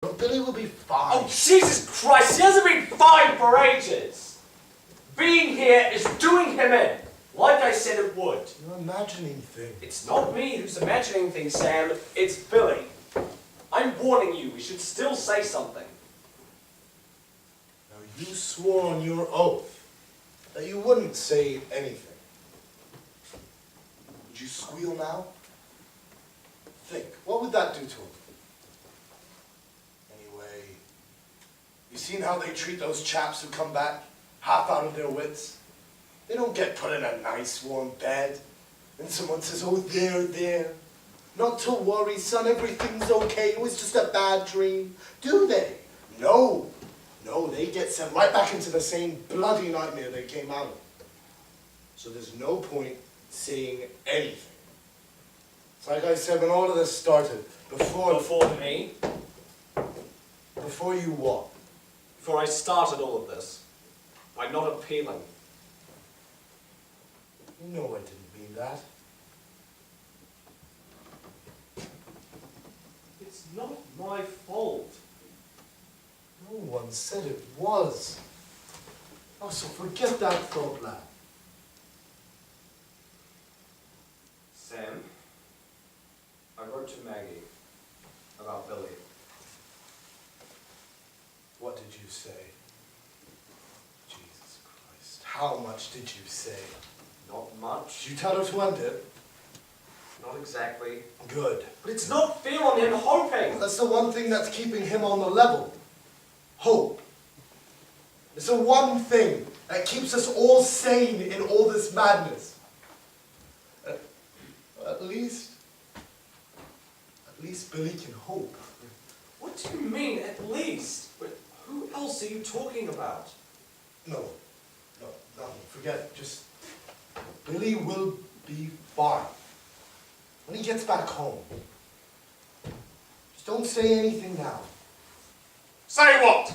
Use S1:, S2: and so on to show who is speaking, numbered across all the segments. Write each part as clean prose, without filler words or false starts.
S1: But Billy will be fine.
S2: Oh, Jesus Christ, he hasn't been fine for ages. Being here is doing him in, like I said it would.
S1: You're imagining things.
S2: It's not me who's imagining things, Sam. It's Billy. I'm warning you, we should still say something.
S1: Now, you swore on your oath that you wouldn't say anything. Would you squeal now? Think, what would that do to him? Anyway, you seen how they treat those chaps who come back half out of their wits? They don't get put in a nice warm bed, and someone says, oh, there. Not to worry, son, everything's okay, it was just a bad dream. Do they? No, they get sent right back into the same bloody nightmare they came out of. So there's no point saying anything. It's like I said when all of this started, before
S2: me?
S1: Before you what?
S2: Before I started all of this. By not appealing.
S1: No, I didn't mean that.
S2: It's not my fault.
S1: No one said it was. Oh, so forget that thought, lad.
S2: Sam, I wrote to Maggie about Billy.
S1: What did you say? Jesus Christ. How much did you say?
S2: Not much.
S1: Did you tell her to end it?
S2: Not exactly.
S1: Good.
S2: But it's not fair on him hoping.
S1: That's the one thing that's keeping him on the level. Hope. It's the one thing that keeps us all sane in all this madness. At least Billy can hope.
S2: What do you mean, at least? Who else are you talking about?
S1: No, forget it. Just, Billy will be fine. When he gets back home. Just don't say anything now.
S3: Say what?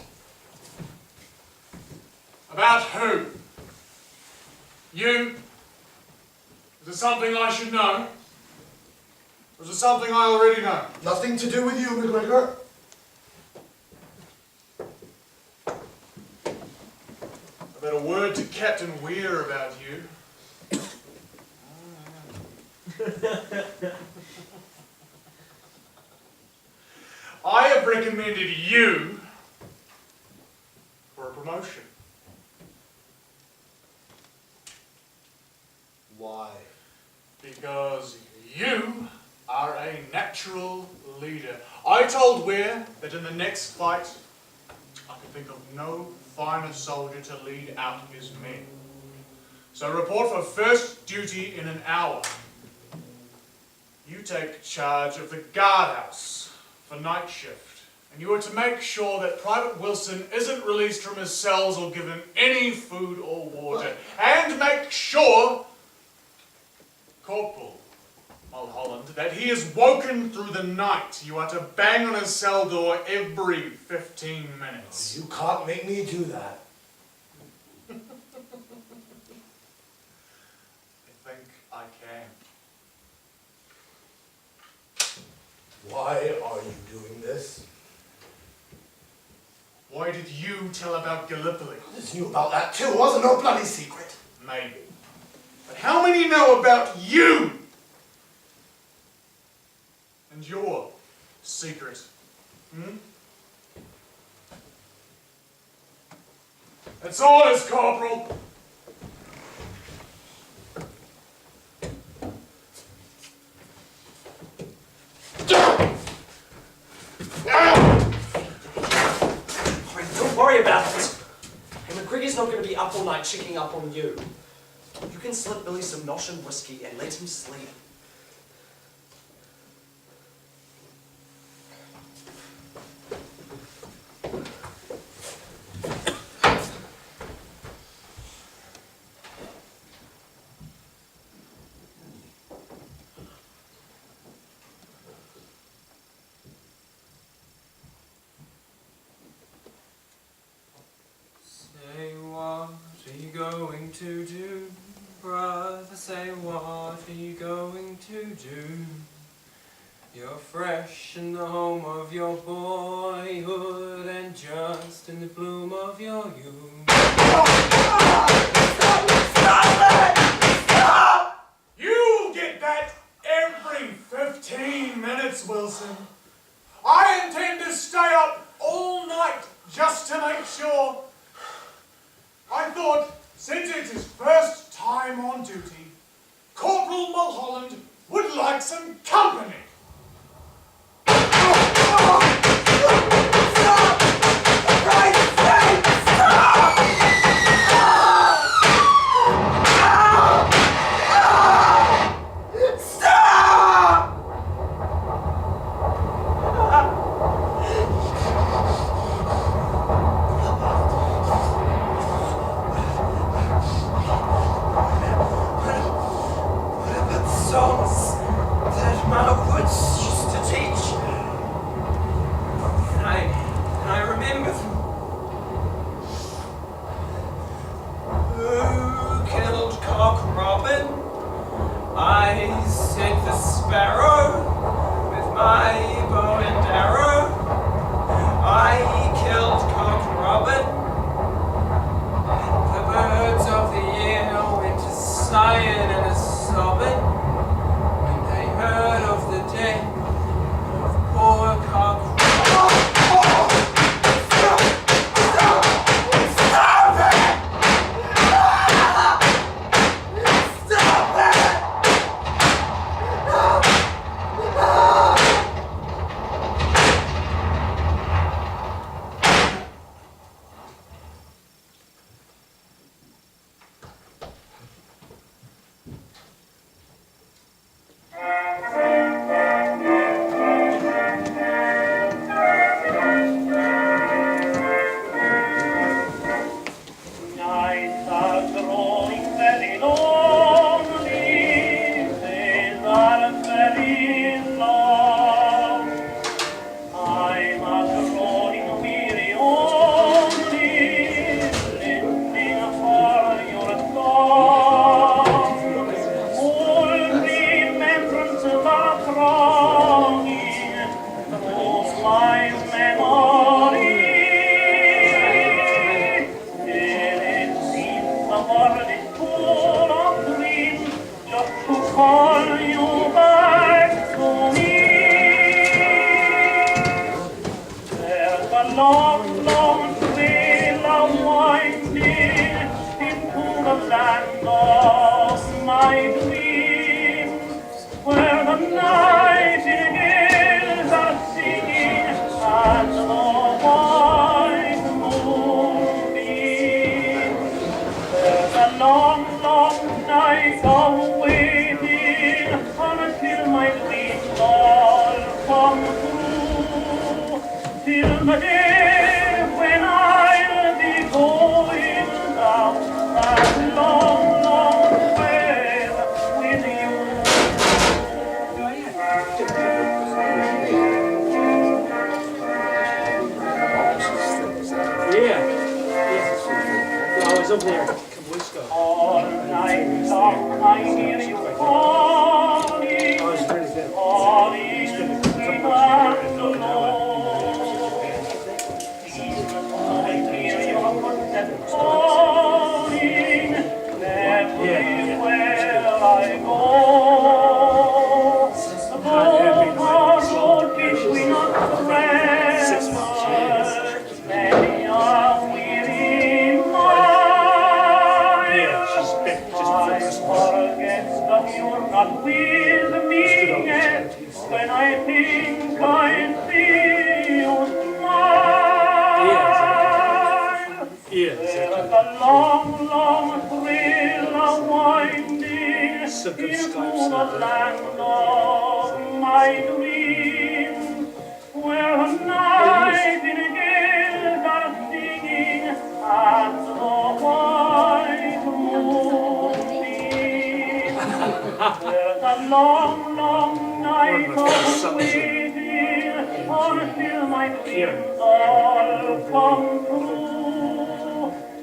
S3: About who? You? Is it something I should know? Or is it something I already know?
S1: Nothing to do with you, Macgregor.
S3: I've had a word to Captain Weir about you. I have recommended you for a promotion.
S1: Why?
S3: Because you are a natural leader. I told Weir that in the next fight, I could think of no finer soldier to lead out his men. So report for first duty in an hour. You take charge of the guardhouse for night shift, and you are to make sure that Private Wilson isn't released from his cells or given any food or water. And make sure, Corporal Mulholland, that he is woken through the night. You are to bang on his cell door every 15 minutes.
S1: You can't make me do that.
S3: I think I can.
S1: Why are you doing this?
S3: Why did you tell about Gallipoli?
S1: Others knew about that too. It wasn't no bloody secret.
S3: Maybe. But how many know about you? And your secret? That's orders, Corporal.
S2: Don't worry about it. And Macgregor's not going to be up all night checking up on you. You can slip Billy some nosh and whiskey and let him sleep.
S4: Say what are you going to do? Brother, say what are you going to do? You're fresh in the home of your boyhood and just in the bloom of your youth.
S3: Stop! You get that every 15 minutes, Wilson. I intend to stay up all night just to make sure. I thought, since it's his first time on duty, Corporal Mulholland would like some company.
S2: Stop! For Christ's sake, stop! Stop! What about songs that Mathews used to teach? Can I remember them? Who killed Cock Robin? I sent the sparrow with my bow and arrow. I killed Cock Robin. The birds of the air went a sighing and a sobbing when they heard of the death of poor Cock Robin.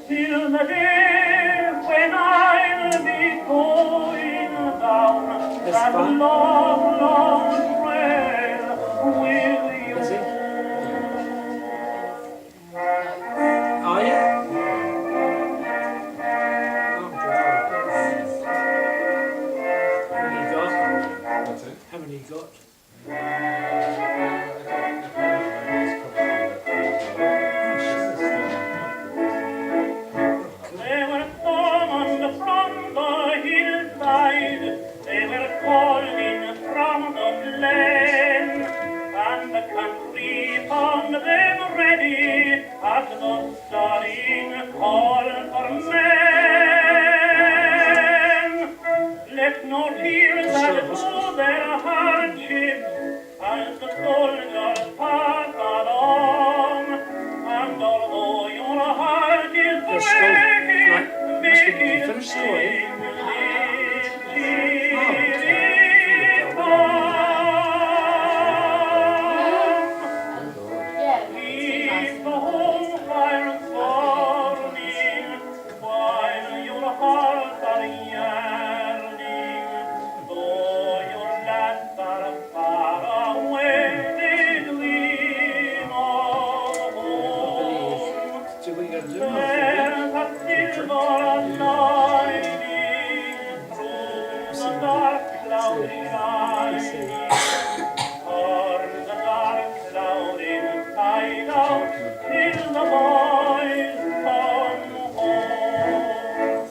S2: Till the day when I'll be going down that long, long way.
S4: Is he? Are you? Oh, God. How many you got?
S5: That's it.
S4: How many you got?
S6: They were coming from the hillside, they were calling from the glen, and the country found them ready at the stirring call for men. Let no tears add to their hardships as the soldiers pass along, and although your heart is breaking, make it sing this cheery song. Keep the home fire burning while your hearts are yearning, though your lands are far away, they dream of home.
S4: So what are you going to do?
S6: There's a silver lining through the dark cloudy lining, turn the dark cloud inside out till the boys come home.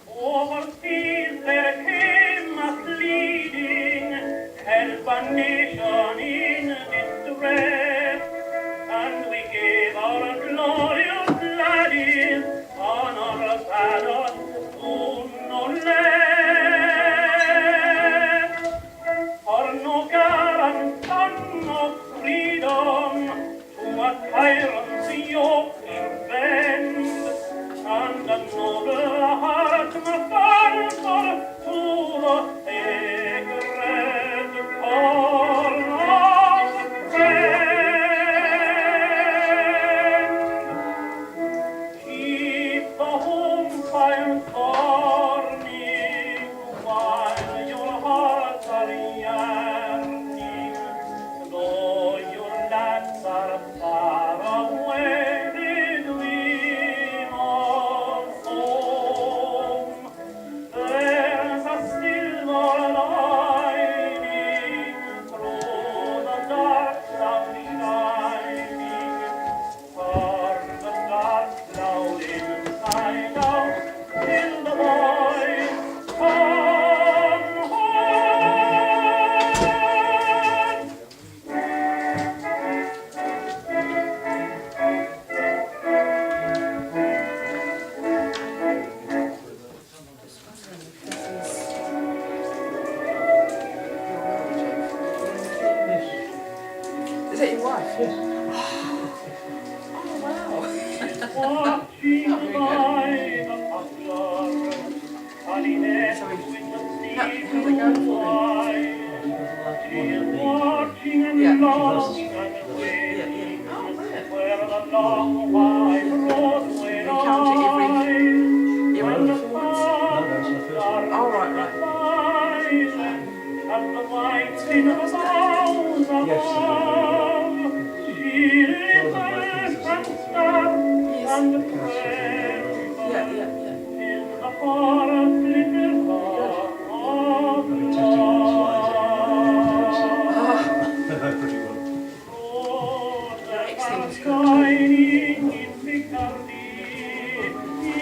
S6: Overseas there came a pleading, help a nation in distress, and we gave our glorious laddies on our saddles soon no less. For no garrison of freedom to a tyrant's yoke in bend, and a noble heart must answer to the sacred call of friend. Keep the home fire burning while your hearts are yearning, though your lands are far away, they dream of home. There's a silver lining through the dark cloudy lining, turn the dark cloud inside out till the boys come home.
S2: Is that your wife?
S4: Yes.
S2: Oh, wow.
S6: Watching by the poplar, Hardie
S2: Sorry.
S6: in the sea
S2: How's it
S6: blue
S2: going for
S6: wide. She is watching and
S2: Yeah.
S6: longing and
S2: Yeah,
S6: waiting,
S2: yeah. Oh, man.
S6: where the long white road will
S2: You come to every-
S6: lie.
S2: every-
S6: When the
S5: No, that's the first one.
S6: stars
S2: Oh, right, right.
S6: silent, and the white in the boughs above, she listens and stops and prays.
S2: Yeah, yeah, yeah.
S6: In the forest little song of love.
S5: Pretty well.
S6: Roses
S2: Excellent.
S6: are shining in Picardy,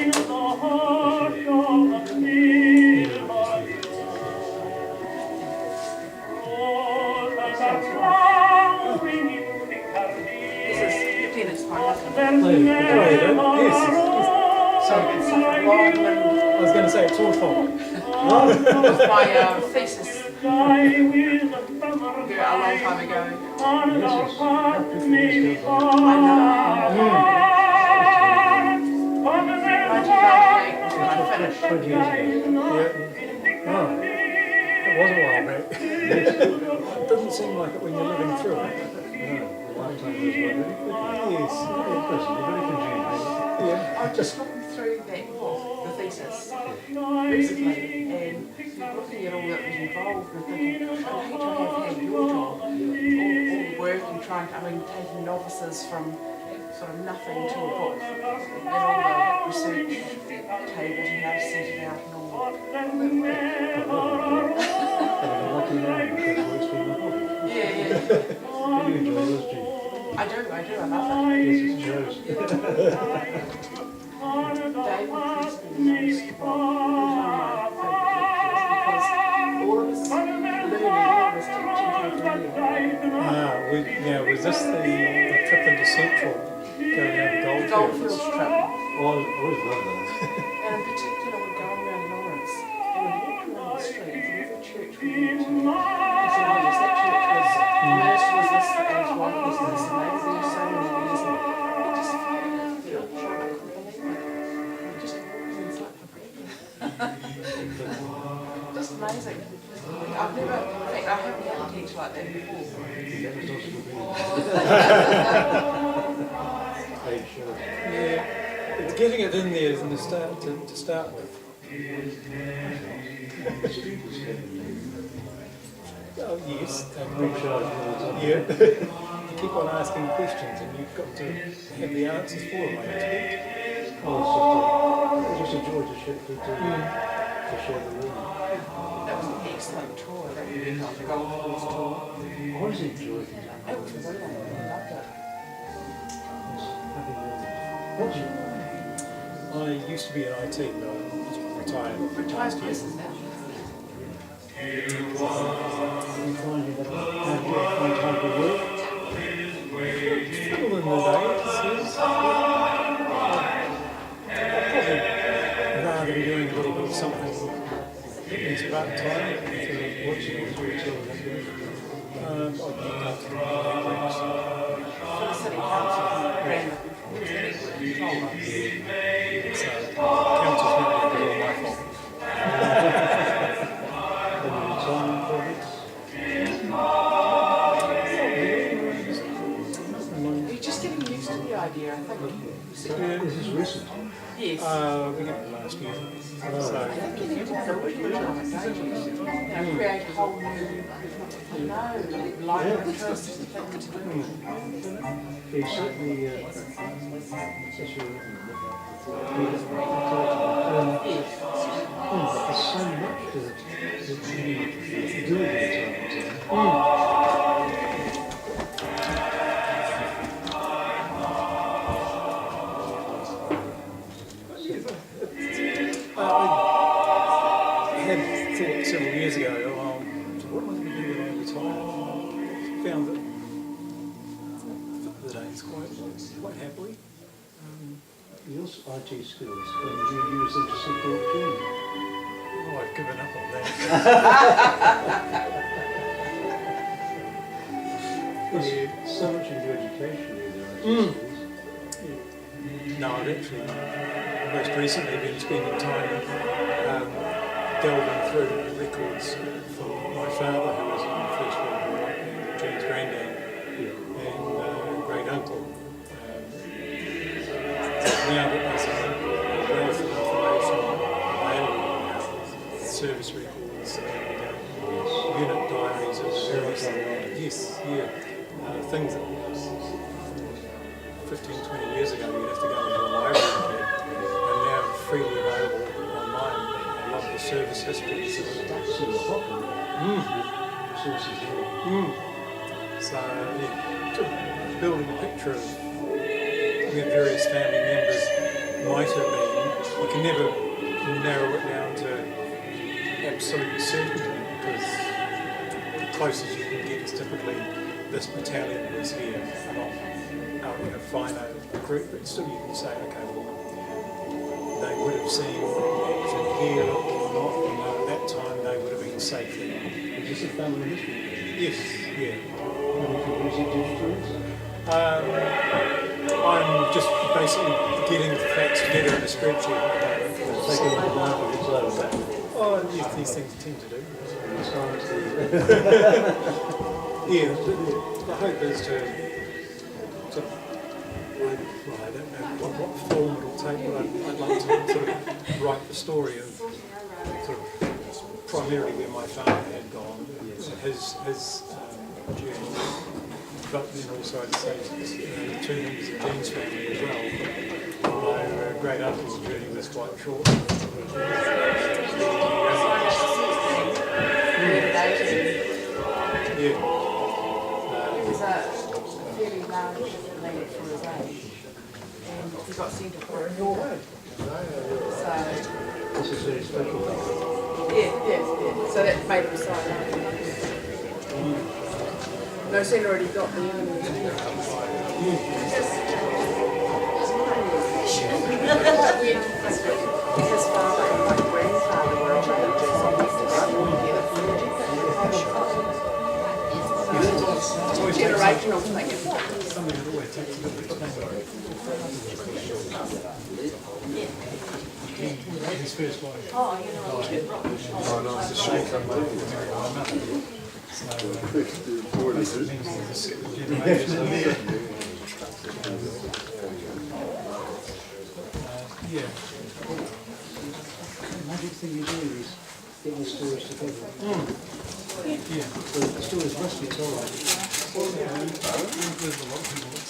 S6: in the hush of the silver dew. Roses are flowering in Picardy,
S2: This is Lieutenant's
S6: but
S2: fine.
S6: there's
S5: Hey,
S6: never
S5: how are you doing?
S6: a
S5: Yes.
S6: rose like
S5: I was going to say it's all fault.
S6: you.
S2: My thesis
S6: Die with the summer
S2: a long time ago.
S6: on
S5: Yes,
S6: our
S5: yes.
S6: path may be
S2: I
S6: far. On the
S2: 1998 was when I finished.
S5: 20 years ago. Yeah. Oh, it was a while back. It doesn't seem like it when you're living through it. No, the lifetime was very good. Yes, very pleasant, very congenial. Yeah, I just
S7: through that book, the thesis, recently, and looking at all that was involved and thinking, I'd hate to have had your job, all the work and taking novices from sort of nothing to a book, and all the research tables and how to set it out and all that work. Yeah.
S5: You enjoy those, do you?
S7: I do, I love it.
S5: Yes, it shows.
S7: David is the most one of my favourite lecturers because all of us learning, all of us teaching
S5: Was this the trip into Central, going around the
S7: Goldfields trip.
S5: Oh, I always loved that.
S7: And in particular, we're going around Lawrence and we're walking around the streets and every church we went to, we said, oh yes, that church was, first was this, the age one was this, and they were there so many years, and we just felt shocked, I couldn't believe it. We just walking in like forever. Just amazing. I've never, in fact, I haven't had a teach like that before.
S5: Yeah, it's getting it in there from the start to start with. Oh yes, yeah. You keep on asking questions and you've got to have the answers for them, I expect.
S8: It's just a joy to share the room.
S7: That was an excellent tour that we did on the Goldfields tour.
S8: I always enjoy it.
S7: It was brilliant, I loved it.
S5: I used to be in IT, but I was retired
S7: Retired
S5: last year.
S7: person now.
S8: You find you have one time to work.
S5: Still in the days, yes. I'd probably rather be doing a little bit of something that's part-time.
S8: What's your
S5: I'd be comfortable with
S7: For the city council, ran the controller.
S5: so, council's not really all my fault.
S8: retirement projects?
S7: You're just getting used to the idea, I think.
S5: Yeah,
S8: This is recent.
S7: Yes.
S5: we got it last year.
S7: I
S5: So,
S7: think you need to build it, don't you? Create a whole new, line of interest thing to do.
S8: Yeah, certainly, that's your
S7: Yes.
S8: there's so much to do at the time.
S5: I had thought several years ago, what am I going to do when I retire? Found that the days quite happily.
S8: Your IT skills, when you use them to support you.
S5: Oh, I've given up on that.
S8: There's so much in your education with your IT skills.
S5: No, I've actually most recently been spending time delving through the records for my father, who was in the First World War, James Grandad, and great uncle. Now that there's a wealth of information available now, service records and unit diaries of various yes, things that 15, 20 years ago you'd have to go into a library to get, and now freely available online. I love the service histories.
S8: That's in the pocket. Sources there.
S5: So, just building a picture of where various family members might have been. You can never narrow it down to absolute certainty because the closest you can get is typically this battalion was here, not a finite group, but still you can say, okay, well, they would have seen action here or not, and at that time they would have been safe there.
S8: Is this a family history?
S5: Yes, yeah.
S8: And you can use it digitally?
S5: I'm just basically getting the facts together in a spreadsheet.
S8: Taking the life of its own.
S5: Oh, yeah, these things tend to do.
S8: As far as the...
S5: Yeah, the hope is to I don't know what form it'll take, but I'd like to sort of write the story of sort of primarily where my father had gone, his journey, but then also I'd say two members of Jean's family as well. My great uncle's journey was quite short. Yeah.
S7: He's a fairly large lad for his age, and he got sent to for a Norway. So
S8: This is very special.
S7: yeah. So that made him so. No sooner had he got the his father and my grandfather were on generational thing.
S5: Something that always takes a bit of explaining. His first wife.
S1: Oh, no, it's a shame.
S5: Basically means there's a second generation in there. Yeah.
S8: The magic thing you do is get the stories together.
S5: Yeah.
S8: So the stories must be told.
S5: Yeah, there's a lot of people that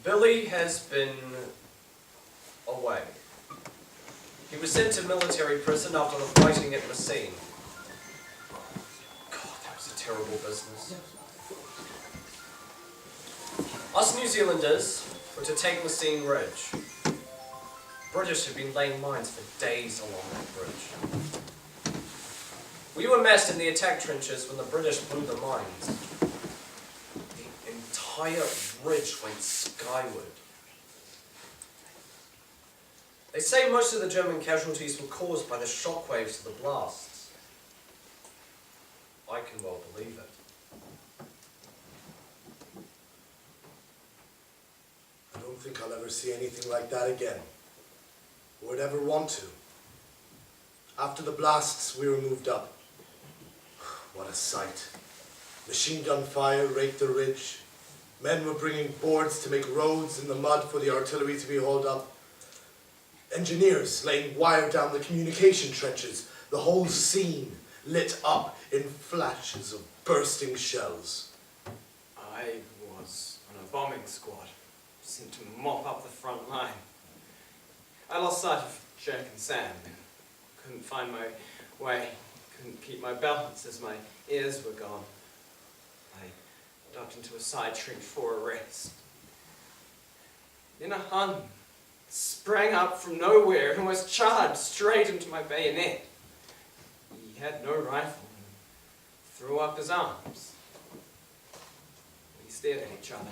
S2: Billy has been away. He was sent to military prison after the fighting at Messine. God, that was a terrible business. Us New Zealanders were to take Messine Ridge. British had been laying mines for days along that bridge. We were massed in the attack trenches when the British blew the mines. The entire ridge went skyward. They say most of the German casualties were caused by the shockwaves of the blasts. I can well believe it.
S1: I don't think I'll ever see anything like that again. Or would ever want to. After the blasts, we were moved up. What a sight. Machine gun fire raked the ridge. Men were bringing boards to make roads in the mud for the artillery to be hauled up. Engineers laying wire down the communication trenches. The whole scene lit up in flashes of bursting shells.
S4: I was on a bombing squad, sent to mop up the front line. I lost sight of Jack and Sam and couldn't find my way, couldn't keep my balance as my ears were gone. I ducked into a side trench for a rest. Then a Hun sprang up from nowhere and almost charged straight into my bayonet. He had no rifle and threw up his arms. We stared at each other.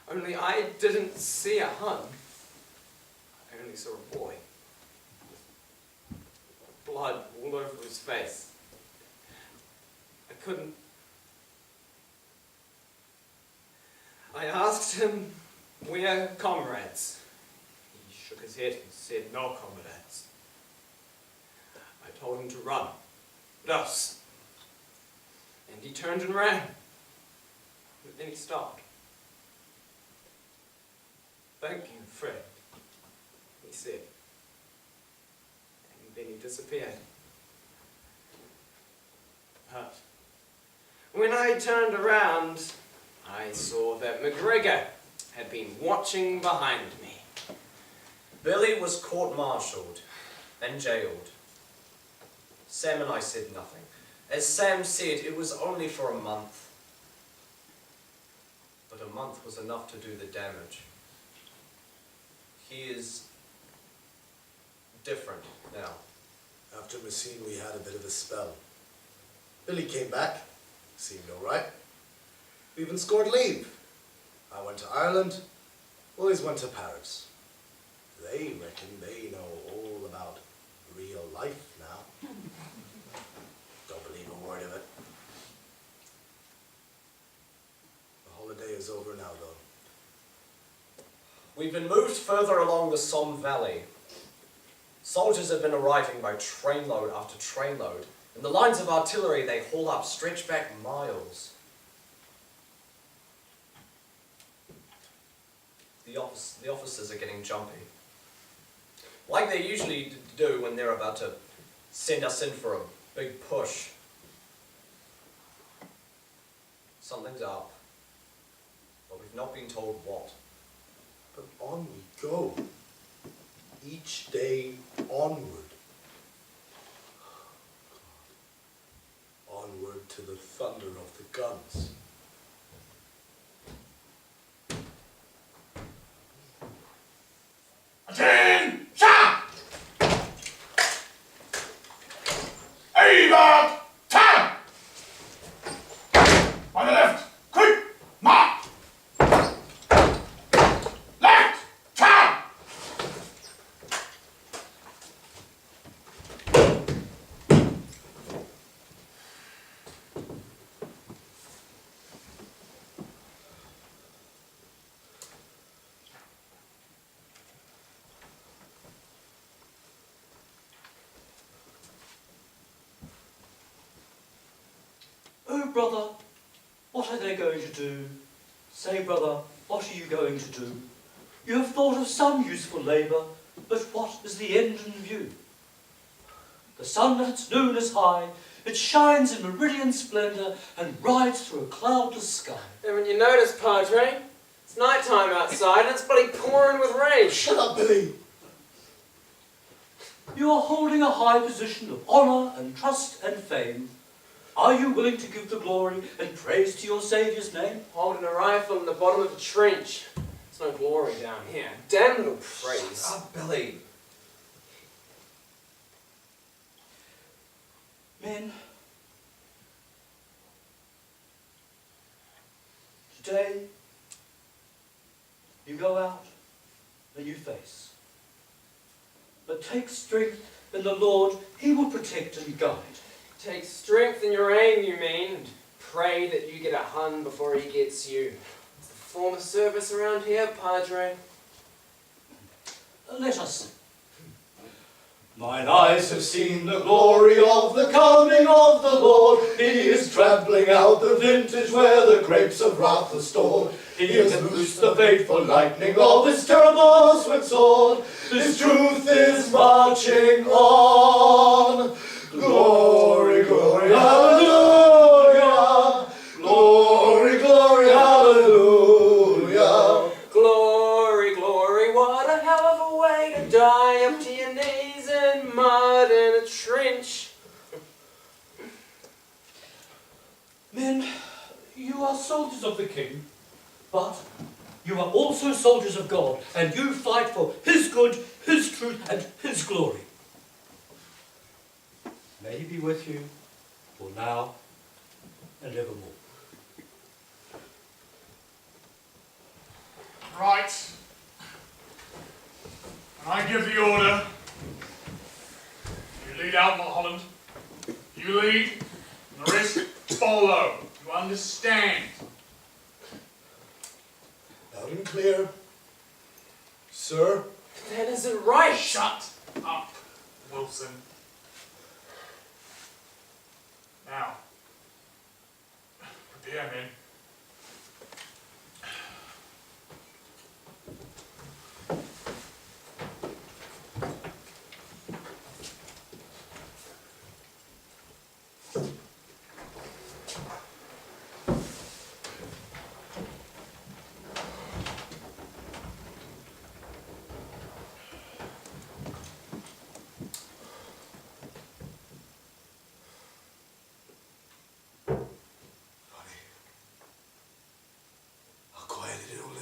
S4: Only I didn't see a Hun. I only saw a boy. With blood all over his face. I couldn't. I asked him, "We're comrades." He shook his head and said, "No comrades." I told him to run. But us. And he turned and ran. But then he stopped. "Thank you, friend," he said. And then he disappeared. But when I turned around, I saw that Macgregor had been watching behind me.
S2: Billy was court-martialed and jailed. Sam and I said nothing. As Sam said, it was only for a month. But a month was enough to do the damage. He is different now.
S1: After Messine, we had a bit of a spell. Billy came back, seemed all right. We even scored leave. I went to Ireland, boys went to Paris. They reckon they know all about real life now. Don't believe a word of it. The holiday is over now, though.
S2: We've been moved further along the Somme Valley. Soldiers have been arriving by trainload after trainload, and the lines of artillery they haul up stretch back miles. The officers are getting jumpy. Like they usually do when they're about to send us in for a big push. Something's up, but we've not been told what.
S1: But on we go. Each day onward. Onward to the thunder of the guns.
S3: Attention! Eva! Time! On the left! Quick! Mark! Left! Time!
S9: Oh, brother, what are they going to do? Say, brother, what are you going to do? You have thought of some useful labour, but what is the end in view? The sun at its noon is high, it shines in meridian splendour and rides through a cloudless sky.
S4: Haven't you noticed, Padre? It's night time outside and it's bloody pouring with rain.
S1: Shut up, Billy!
S9: You are holding a high position of honour and trust and fame. Are you willing to give the glory and praise to your Saviour's name?
S4: Holding a rifle in the bottom of a trench. There's no glory down here. Damn little praise.
S2: Shut up, Billy.
S9: Men, today you go out and you face. But take strength in the Lord, He will protect and guide.
S4: Take strength in your aim, you mean, and pray that you get a Hun before he gets you. It's the form of service around here, Padre.
S9: Let us sing. Mine eyes have seen the glory of the coming of the Lord.
S1: He is trampling out the vintage where the grapes of wrath are stored. He has loosed the fateful lightning of his terrible swift sword. His truth is marching on. Glory, glory, hallelujah. Glory, glory, hallelujah.
S4: Glory, glory, what a hell of a way to die up to your knees in mud in a trench.
S9: Men, you are soldiers of the King, but you are also soldiers of God, and you fight for His good, His truth, and His glory. May He be with you, for now and evermore.
S3: Right. When I give the order, you lead out Mulholland. You lead, and the rest follow. You understand?
S1: Loud and clear. Sir?
S4: That isn't right.
S3: Shut up, Wilson. Now, put the M in.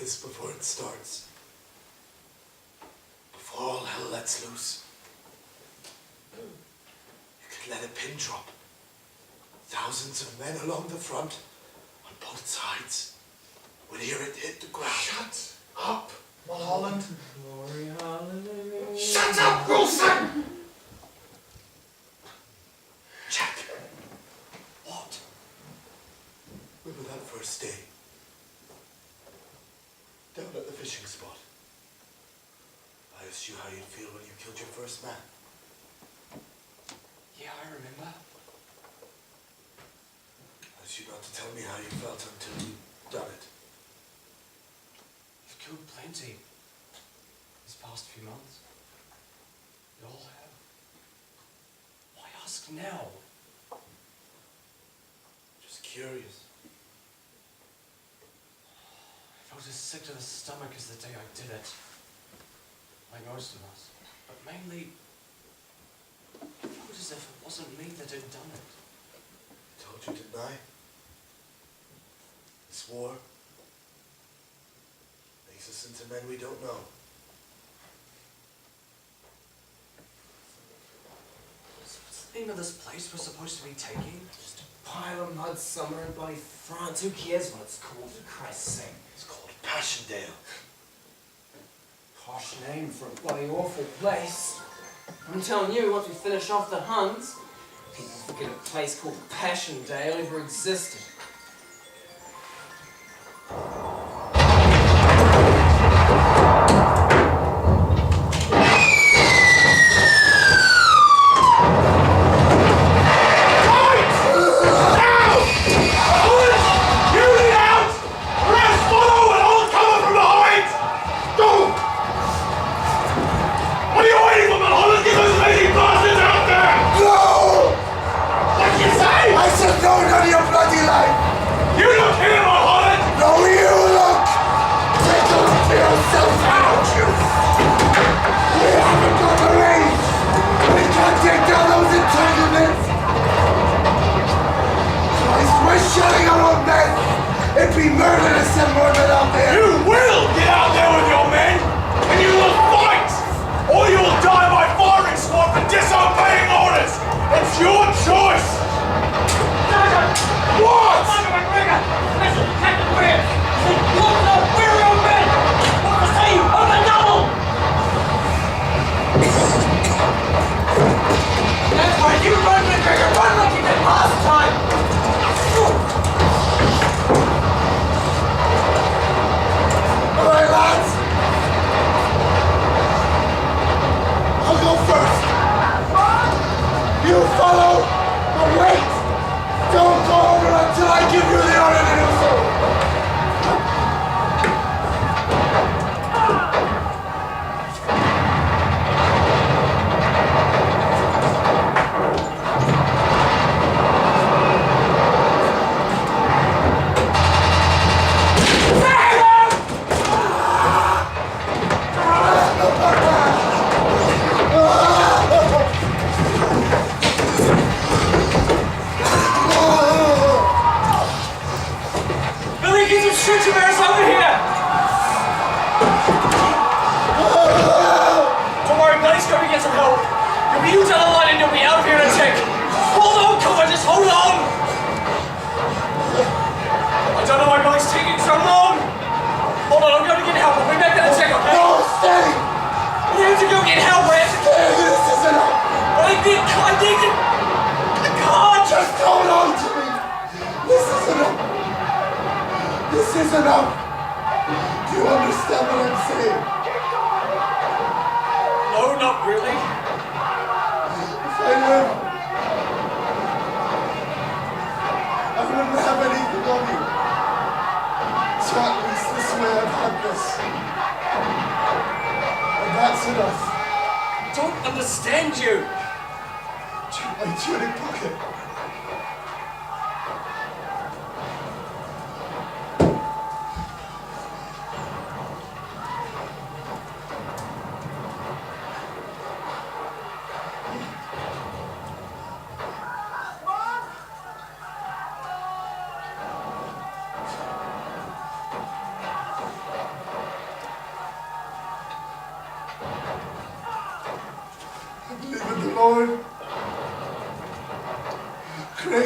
S1: this before it starts. Before all hell lets loose. You could let a pin drop. Thousands of men along the front, on both sides, would hear it hit the ground.
S3: Shut up, Mulholland.
S4: Glory, hallelujah.
S1: Shut up, Wilson! Jack. What? Remember that first day? Down at the fishing spot. I asked you how you'd feel when you killed your first man.
S4: Yeah, I remember.
S1: I asked you not to tell me how you felt until you'd done it.
S4: You've killed plenty these past few months. You all have. Why ask now?
S1: Just curious.
S4: I felt as sick to the stomach as the day I did it. Like most of us. But mainly, I felt as if it wasn't me that had done it.
S1: I told you, didn't I? This war makes us into men we don't know.
S4: What's the name of this place we're supposed to be taking? Just a pile of mud somewhere in bloody France. Who cares what it's called, for Christ's sake?
S1: It's called Passchendaele.
S4: Posh name for a bloody awful place. I'm telling you, once we finish off the Huns, people forget a place called Passchendaele ever existed.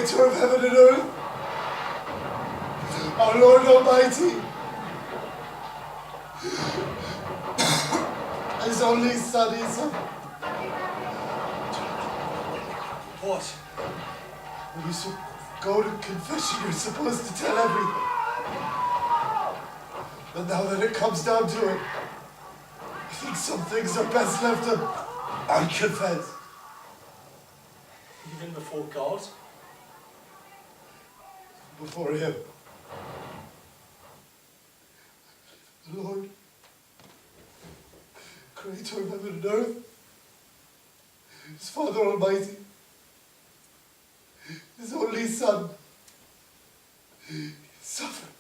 S1: Creator of heaven and earth, our Lord Almighty, His only Son, Isa.
S2: What?
S1: When you go to confession, you're supposed to tell everything. But now that it comes down to it, I think some things are best left unconfessed.
S2: Even before God?
S1: Before Him. The Lord, Creator of heaven and earth, His Father Almighty, His only Son, He suffered.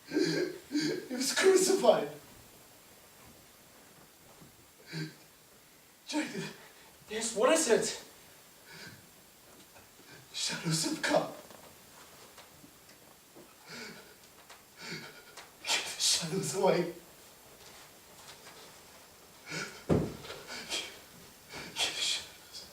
S1: He was crucified. Jacob.
S2: Yes, what is it?
S1: Shadows have come. Get the shadows away. Get the shadows.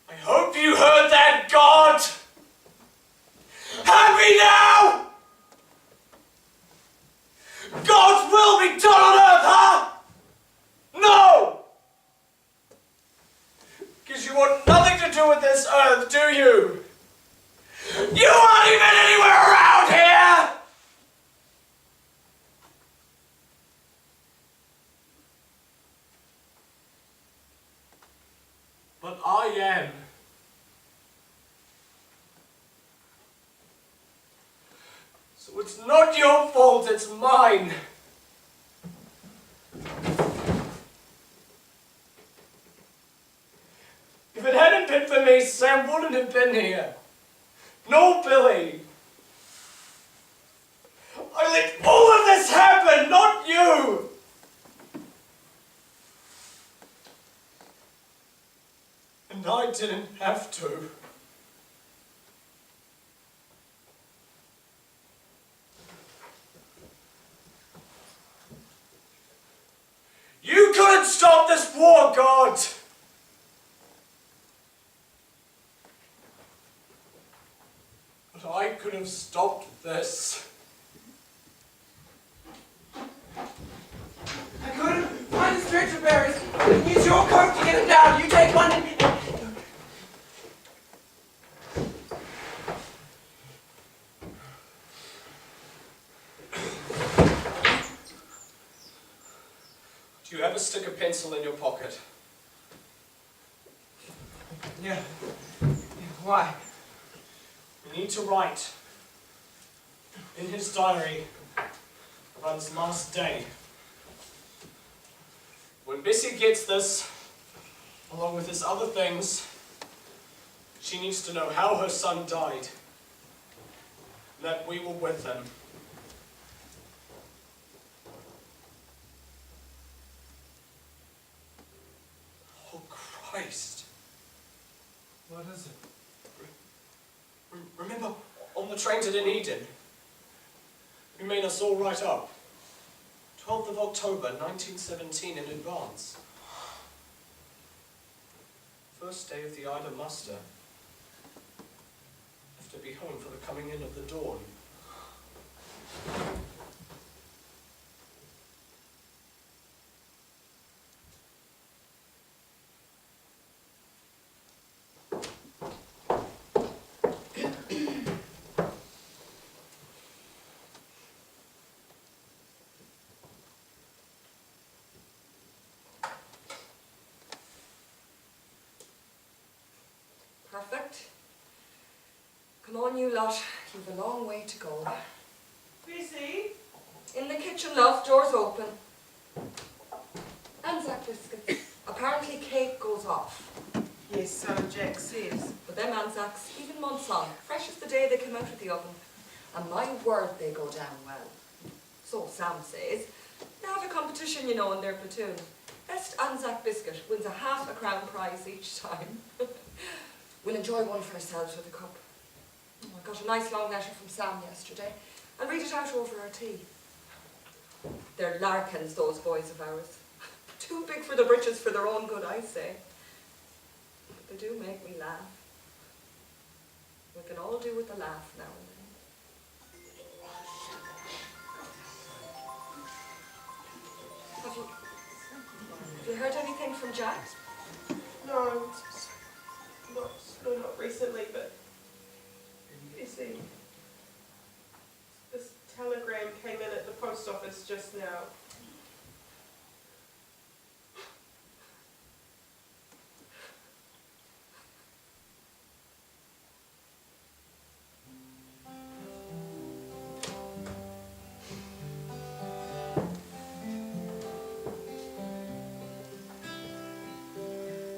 S2: I hope you heard that, God! Happy now! God's will be done on earth, huh? No! Because you want nothing to do with this earth, do you? You aren't even anywhere around here! But I am. So it's not your fault, it's mine. If it hadn't been for me, Sam wouldn't have been here. No, Billy. I let all of this happen, not you. And I didn't have to. You couldn't stop this war, God! But I could have stopped this.
S4: I couldn't find the stretcher bearers. Use your coat to get him down. You take one and...
S2: Do you ever stick a pencil in your pocket?
S4: Yeah. Why?
S2: We need to write in his diary about his last day. When Bessie gets this, along with his other things, she needs to know how her son died, and that we were with him. Oh, Christ.
S4: What is it?
S2: Remember, on the train to Dunedin, you made us all write up. 12th of October, 1917 in advance. First day of the Ida muster. Have to be home for the coming in of the dawn.
S7: Perfect.
S10: Come on, you lot. You've a long way to go.
S7: Bessie?
S10: In the kitchen, love. Door's open. Anzac biscuits. Apparently cake goes off.
S7: Yes, so Jack says.
S10: But them Anzacs, even months on, fresh as the day they came out of the oven. And my word, they go down well. So Sam says. They have a competition, you know, in their platoon. Best Anzac biscuit wins a half a crown prize each time. We'll enjoy one for ourselves with a cup. Oh, I got a nice long letter from Sam yesterday. I'll read it out over our tea. They're larkins, those boys of ours. Too big for the britches for their own good, I say. But they do make me laugh. We can all do with a laugh now and then. Have you heard anything from Jack?
S7: No, not recently, but you see, this telegram came in at the post office just now.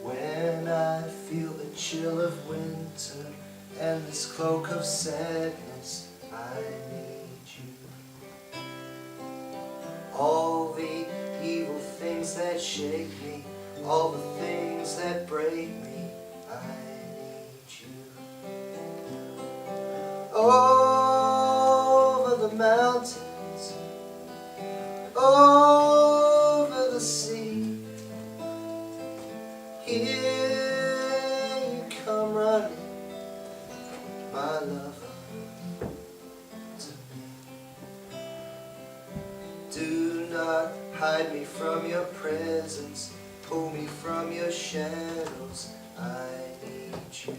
S1: When I feel the chill of winter and this cloak of sadness, I need you. All the evil things that shake me, all the things that break me, I need you. Over the mountains, over the sea, here you come running, my lover, to me. Do not hide me from your presence, pull me from your shadows, I need you.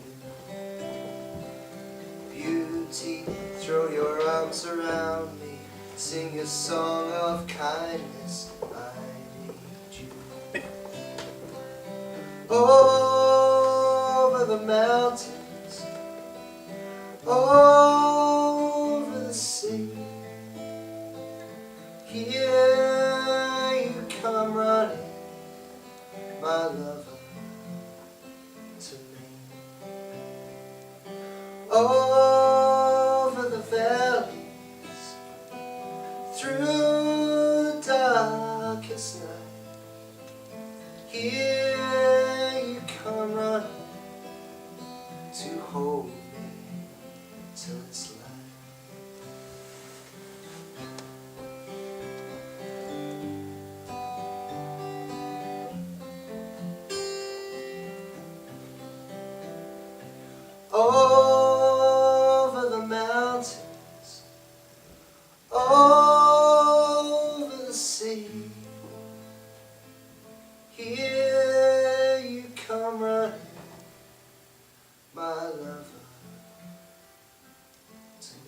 S1: Beauty, throw your arms around me, sing a song of kindness, I need you. Over the mountains, over the sea, here you come running, my lover, to me. Over the valleys, through the darkest night, here you come running to hold me till it's light. Over the mountains, over the sea, here you come running, my lover, to me.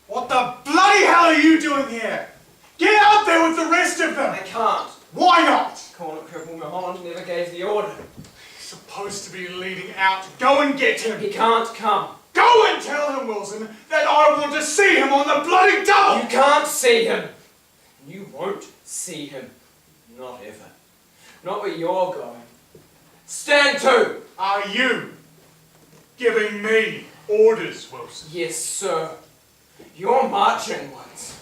S3: What the bloody hell are you doing here? Get out there with the rest of them!
S4: I can't.
S3: Why not?
S4: Corner Cripple Mulholland never gave the order.
S3: He's supposed to be leading out. Go and get him!
S4: He can't come.
S3: Go and tell him, Wilson, that I want to see him on the bloody double!
S4: You can't see him. You won't see him. Not ever. Not where you're going. Stand to!
S3: Are you giving me orders, Wilson?
S4: Yes, sir. You're marching ones.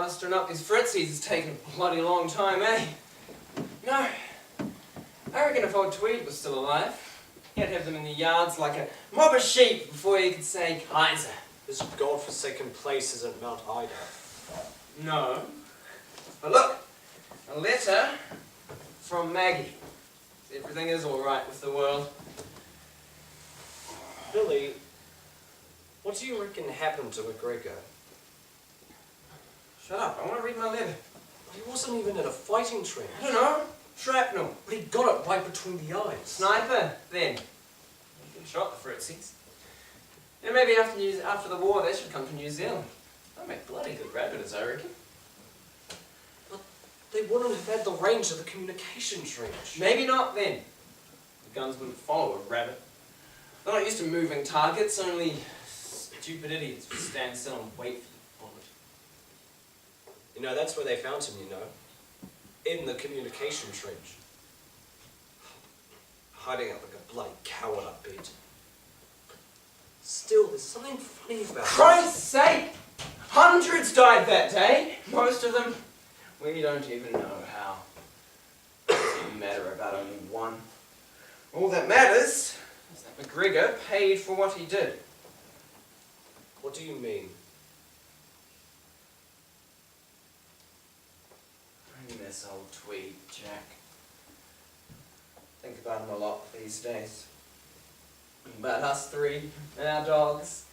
S4: Mustering up these fritzies has taken a bloody long time, eh? No. I reckon if old Tweed was still alive, he'd have them in the yards like a mob of sheep before he could say Kaiser.
S2: This godforsaken place isn't Mount Ida.
S4: No. But look, a letter from Maggie. Everything is all right with the world.
S2: Billy, what do you reckon happened to Macgregor?
S4: Shut up, I want to read my letter.
S2: He wasn't even in a fighting trench.
S4: I don't know. Shrapnel.
S2: But he got it right between the eyes.
S4: Sniper, then. He can shot the fritzies. And maybe after the war, they should come to New Zealand. They'll make bloody good rabbits, I reckon.
S2: But they wouldn't have had the range of the communication trench.
S4: Maybe not then. The guns wouldn't follow a rabbit. They're not used to moving targets, only stupid idiots would stand still and wait for the bullet.
S2: You know, that's where they found him, you know. In the communication trench. Hiding out like a bloody coward, I bet. Still, there's something funny about it.
S4: Christ's sake! Hundreds died that day. Most of them, we don't even know how. It doesn't matter about only one. All that matters is that Macgregor paid for what he did.
S2: What do you mean?
S4: I miss old Tweed, Jack. Think about him a lot these days. About us three and our dogs.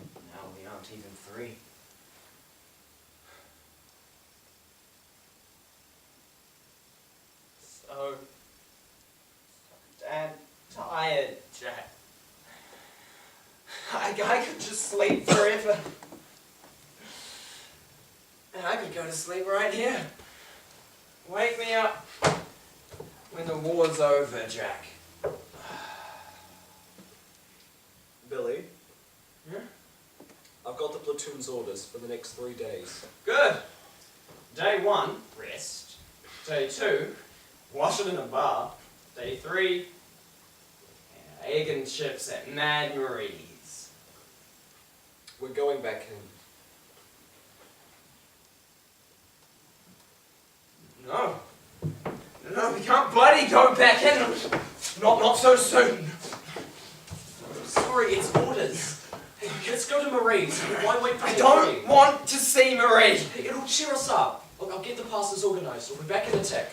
S4: Now we aren't even three. So damn tired, Jack. I could just sleep forever. And I could go to sleep right here. Wake me up when the war's over, Jack.
S2: Billy?
S4: Yeah?
S2: I've got the platoon's orders for the next 3 days.
S4: Good. Day 1, rest. Day 2, wash it in a bar. Day 3, egg and chips at Mad Marie's.
S2: We're going back in.
S4: No. No, we can't bloody go back in. Not so soon.
S2: Sorry, it's orders. Hey, let's go to Marie's. Why wait for
S4: I
S2: the
S4: don't
S2: train?
S4: want to see Marie.
S2: Hey, it'll cheer us up. Look, I'll get the passes organised. We'll be back in a tick.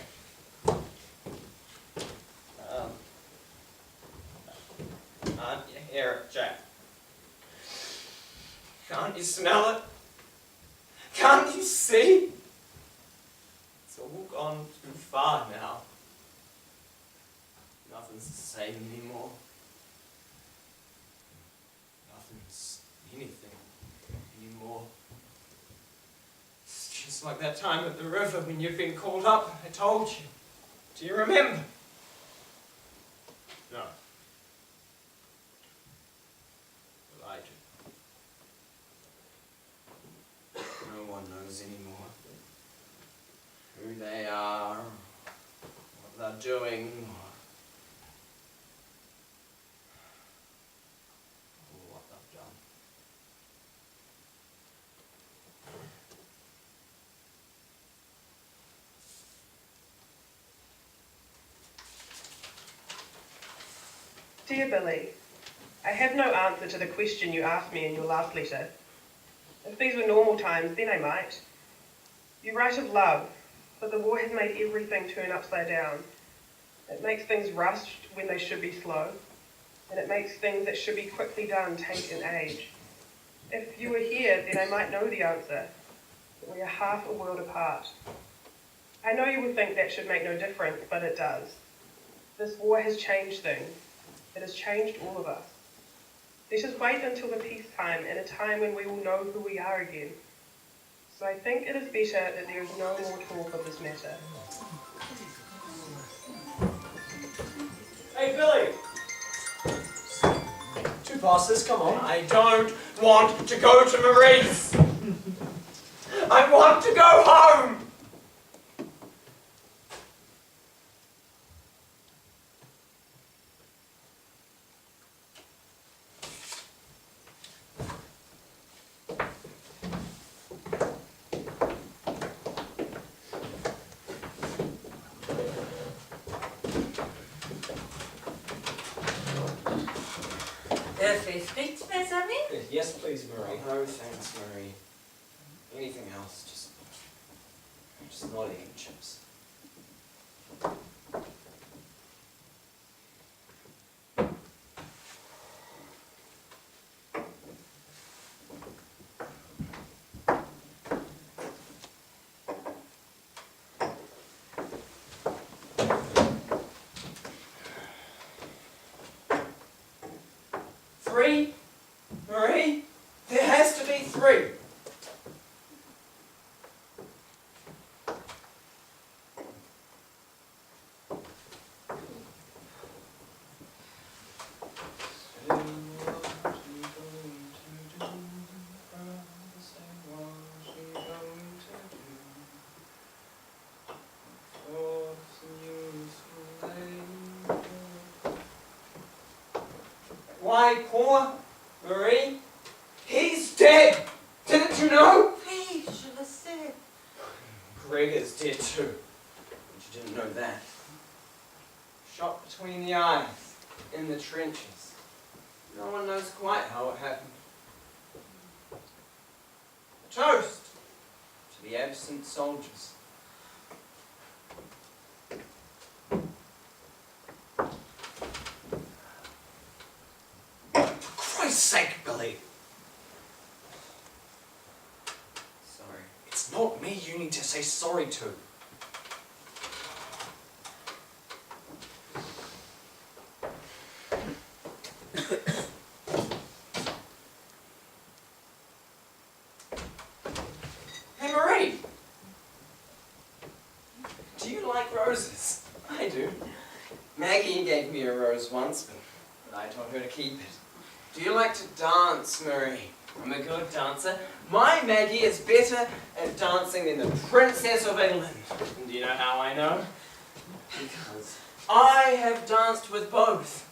S4: Can't you hear it, Jack? Can't you smell it? Can't you see? It's all gone too far now. Nothing's the same anymore. Nothing's anything anymore. It's just like that time at the river when you'd been called up. I told you. Do you remember? No. But I do. No one knows anymore who they are, what they're doing, or what they've done.
S7: Dear Billy, I have no answer to the question you asked me in your last letter. If these were normal times, then I might. You write of love, but the war has made everything turn upside down. It makes things rushed when they should be slow, and it makes things that should be quickly done take an age. If you were here, then I might know the answer, but we are half a world apart. I know you will think that should make no difference, but it does. This war has changed things. It has changed all of us. Let us wait until the peacetime, and a time when we will know who we are again. So I think it is better that there is no more talk of this matter.
S2: Hey, Billy! 2 passes, come on.
S4: I don't want to go to Marie's. I want to go home.
S11: frites, mes amis?
S2: Yes, please, Marie.
S4: Oh, no, thanks, Marie. Anything else, just not egg and chips. Three? Marie? There has to be 3. Why, poor Marie, he's dead! Didn't you know?
S11: Oui, je le sais.
S4: Gregor's dead too. But you didn't know that. Shot between the eyes, in the trenches. No one knows quite how it happened. A toast to the absent soldiers.
S2: For Christ's sake, Billy.
S4: Sorry.
S2: It's not me you need to say sorry to.
S4: Hey, Marie! Do you like roses? I do. Maggie gave me a rose once, but I told her to keep it. Do you like to dance, Marie? I'm a good dancer. My Maggie is better at dancing than the Princess of England. And do you know how I know? Because I have danced with both.